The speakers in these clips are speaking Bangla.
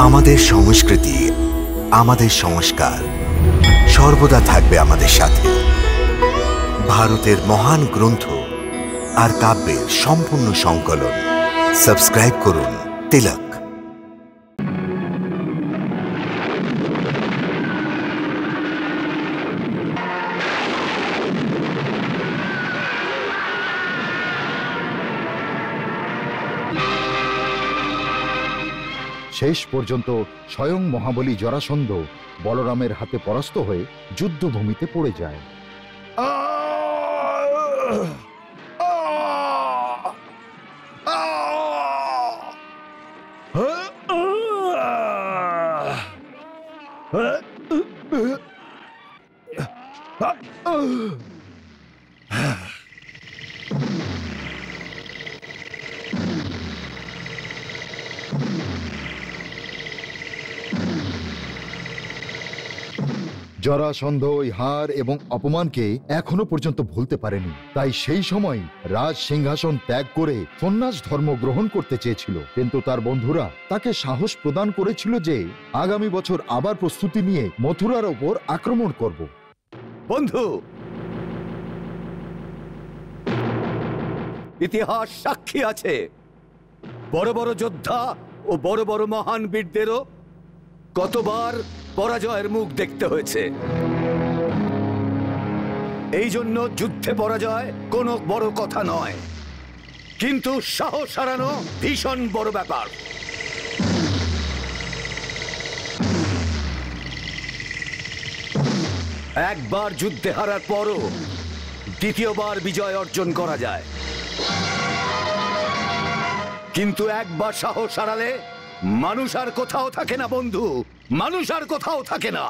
আমাদের সংস্কৃতি, আমাদের সংস্কার সর্বদা থাকবে আমাদের সাথে। ভারতের মহান গ্রন্থ আর কাব্যের সম্পূর্ণ সংকলন। সাবস্ক্রাইব করুন তিলক। শেষ পর্যন্ত স্বয়ং মহাবলী জরাসন্ধ বলরামের হাতে পরাস্ত হয়ে যুদ্ধভূমিতে পড়ে যায়। জরাসন্ধ ওই হার এবং অপমানকে এখনো পর্যন্ত ভুলতে পারেনি। তাই সেই সময় রাজ সিংহাসন ত্যাগ করে সন্ন্যাস ধর্ম গ্রহণ করতে চেয়েছিল, কিন্তু তার বন্ধুরা তাকে সাহস প্রদান করেছিল যে আগামী বছর আবার প্রস্তুতি নিয়ে মথুরার ওপর আক্রমণ করব। বন্ধু, ইতিহাস সাক্ষী আছে, বড় বড় যোদ্ধা ও বড় বড় মহান বীরদেরও কতবার পরাজয়ের মুখ দেখতে হয়েছে। এই জন্য যুদ্ধে পরাজয় কোনো বড় কথা নয়, কিন্তু সাহস হারানো ভীষণ বড় ব্যাপার। একবার যুদ্ধে হারার পরও দ্বিতীয়বার বিজয় অর্জন করা যায়, কিন্তু একবার সাহস হারালে মানুষ আর কোথাও থাকে না বন্ধু, মানুষ আর কোথাও থাকে না।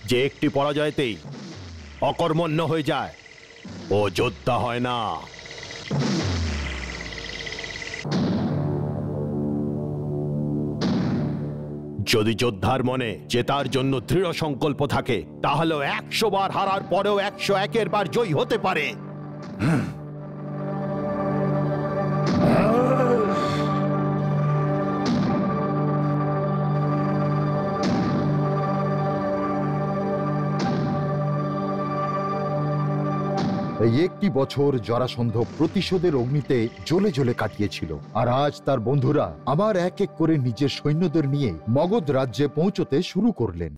যে একটি পরাজয়তেই অকর্মণ্য হয়ে যায় ও যোদ্ধা হয় না। যদি যোদ্ধার মনে জেতার জন্য দৃঢ় সংকল্প থাকে, তাহলে 100 বার হারার পরেও 101 বার জয়ী হতে পারে। এই একটি বছর জরাসন্ধ প্রতিশোধের অগ্নিতে জ্বলে জ্বলে কাটিয়েছিল, আর আজ তার বন্ধুরা আবার এক এক করে নিজের সৈন্যদের নিয়ে মগধ রাজ্যে পৌঁছতে শুরু করলেন।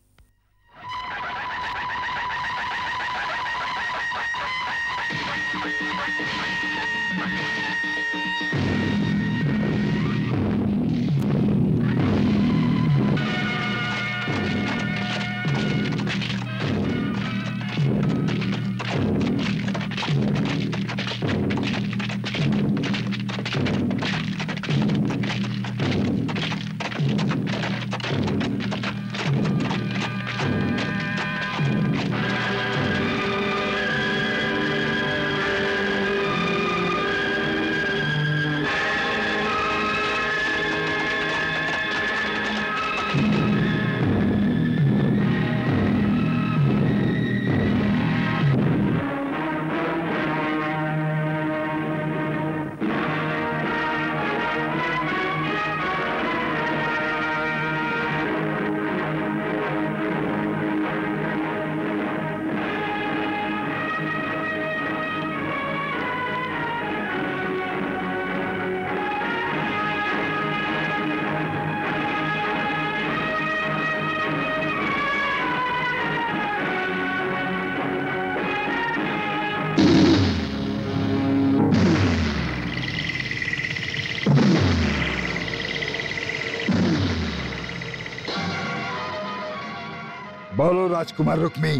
বলো রাজকুমার রুক্মী,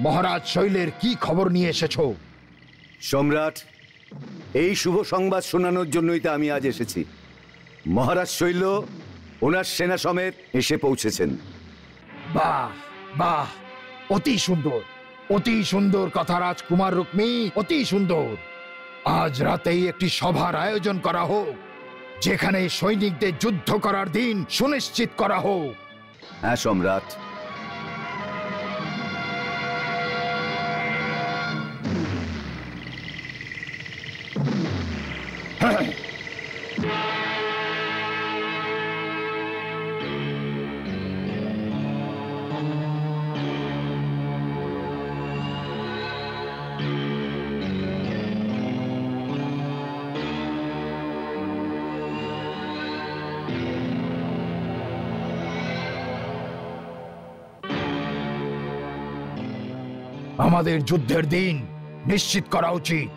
মহারাজ শৈলের কি খবর নিয়ে এসেছো? সম্রাট, এই শুভ সংবাদ শোনানোর জন্যই তো আমি আজ এসেছি। মহারাজ শৈল ওনার সেনা সমেত এসে পৌঁছেছেন। বাহ বাহ, অতি সুন্দর, অতি সুন্দর কথা রাজকুমার রুক্মী, অতি সুন্দর। আজ রাতেই একটি সভার আয়োজন করা হোক, যেখানে সৈনিকদের যুদ্ধ করার দিন সুনিশ্চিত করা হোক। হ্যাঁ সম্রাট। আমাদের যুদ্ধের দিন নিশ্চিত করা উচিত।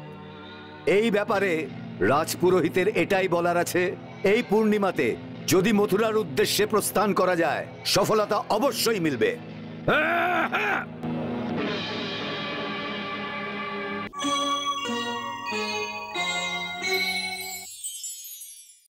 এই ব্যাপারে রাজপুরোহিতের এটাই বলার আছে, এই পূর্ণিমাতে যদি মথুরার উদ্দেশ্যে প্রস্থান করা যায় সফলতা অবশ্যই মিলবে।